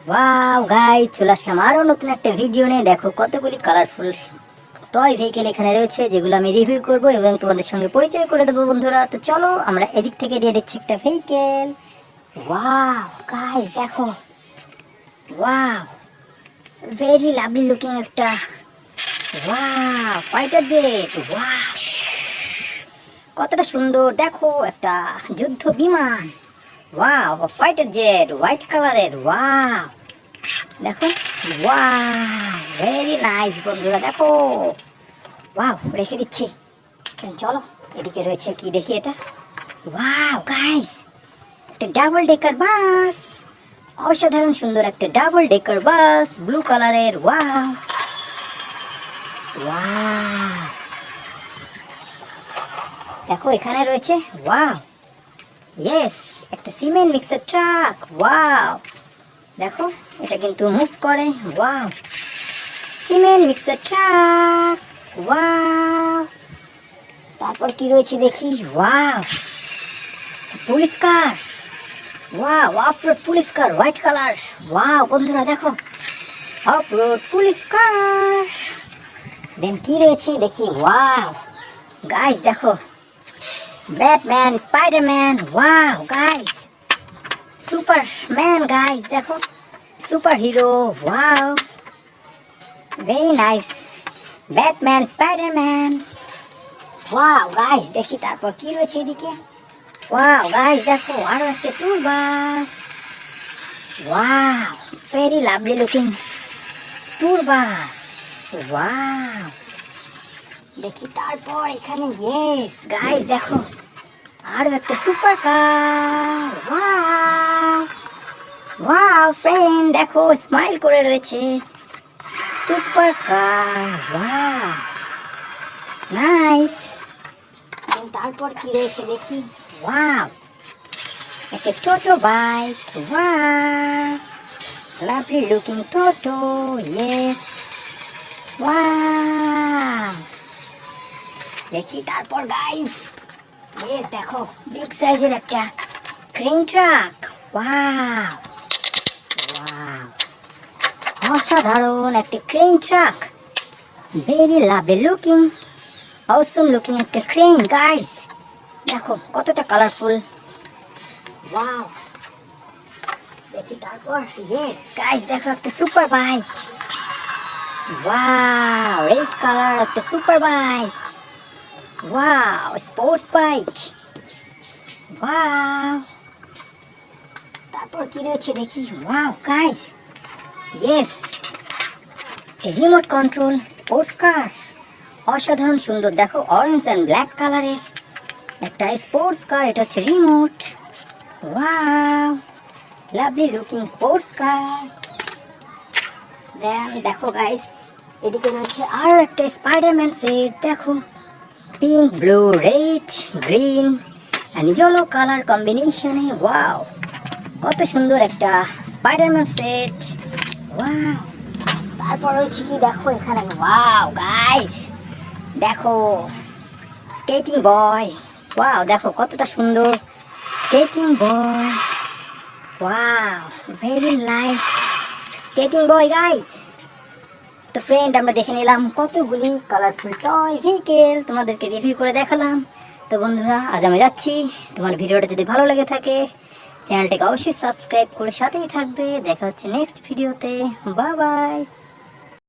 Wow guys, চলে আসলাম আরও নতুন একটা ভিডিও নিয়ে। দেখো কতগুলি কালারফুল টয় ভেহিকেল এখানে রয়েছে, যেগুলো আমি রিভিউ করব এবং তোমাদের সঙ্গে পরিচয় করে দেবো বন্ধুরা। তো চলো আমরা এদিক থেকে নিয়ে নিচ্ছি একটা ভেহিকেল। ওয়াও গাইস দেখো, ওয়াও ভেরি লাভলি লুকিং একটা, ওয়াও ফাইটার জেট। ওয়াও কতটা সুন্দর, দেখো একটা যুদ্ধ বিমান। ওয়াও ফাইটার জেট হোয়াইট কালারের। ওয়াও দেখো, ওয়াও ভেরি নাইস বন্ধুরা, দেখো ওয়াও রেখে দিচ্ছি। চলো এদিকে রয়েছে কি দেখি এটা। ওয়াও গাইস, একটা ডাবল ডেকার বাস, অসাধারণ সুন্দর একটা ডাবল ডেকার বাস ব্লু কালারের। ওয়াও ওয়াও দেখো এখানে রয়েছে, ওয়াও ইয়েস একটা সিমেন্ট মিক্সার ট্রাক। ওয়াও দেখো এটা কিন্তু মুভ করে। Wow cement mixer truck. Wow তারপর কি রয়েছে দেখি। ওয়াও পুলিশ কার। ওয়াও অফরোড পুলিশ কার হোয়াইট কালার। ওয়াও বন্ধুরা দেখো অফরোড পুলিশ কার। দেন কি রয়েছে দেখি। ওয়াও গাইস দেখো Batman Spiderman. Wow guys Superman, guys দেখো super hero. Wow very nice Batman Spiderman. Wow guys দেখি তারপর কি রয়েছে এদিকে। ওয়াও গাইস দেখো আরো একটা tour bus. Wow very lovely looking tour bus. Wow দেখি তারপর এখানে, ইয়েস গাইস দেখো আরো একটা super car. Wow wow friend দেখো স্মাইল করে রয়েছে সুপার কার। Wow nice. তারপর কি রয়েছে দেখি। ওয়াও একটা টোটো বাইক। ওয়াও লাভলি লুকিং টোটো, ইয়েস। ওয়াও দেখি তারপর গাইস, ইয়েস দেখো বিগ সাইজের একটা ক্রেন ট্রাক। ওয়াও ওয়াও অসাধারণ একটা crane truck, very lovely looking awesome looking একটা ক্রেন গাইস। দেখো কতটা কালারফুল। ওয়াও দেখি তারপর, ইয়েস গাইস দেখো একটা super bike. Wow red colour একটা super bike. Wow sports bike. Wow তারপর কি রয়েছে দেখি। Wow guys yes remote control sports car, অসাধারণ সুন্দর। দেখো অরেঞ্জ অ্যান্ড ব্ল্যাক কালারের একটা স্পোর্টস কার, এটা হচ্ছে remote. Wow lovely looking sports car. Then দেখো গাইস এদিকে রয়েছে আরো একটা স্পাইডারম্যান সেট। দেখো pink blue red green and yellow colour কম্বিনেশনে। ওয়াও কত সুন্দর একটা স্পাইডারম্যান সেট। ওয়াও তারপর রয়েছে কি দেখো এখানে। ওয়াও গাইস দেখো স্কেটিং বয়। ওয়াও দেখো কতটা সুন্দর স্কেটিং বয়। ওয়াও ভেরি নাইস স্কেটিং বয় গাইস। তো ফ্রেন্ড আমরা দেখে নিলাম কতগুলি কালারফুল টয় ভেহিকেল, তোমাদেরকে রিভিউ করে দেখালাম। তো বন্ধুরা আজ আমি যাচ্ছি। তোমার ভিডিওটা যদি ভালো লেগে থাকে চ্যানেলটাকে অবশ্যই সাবস্ক্রাইব করে সাথেই থাকবে। দেখা হচ্ছে নেক্সট ভিডিওতে। Bye bye.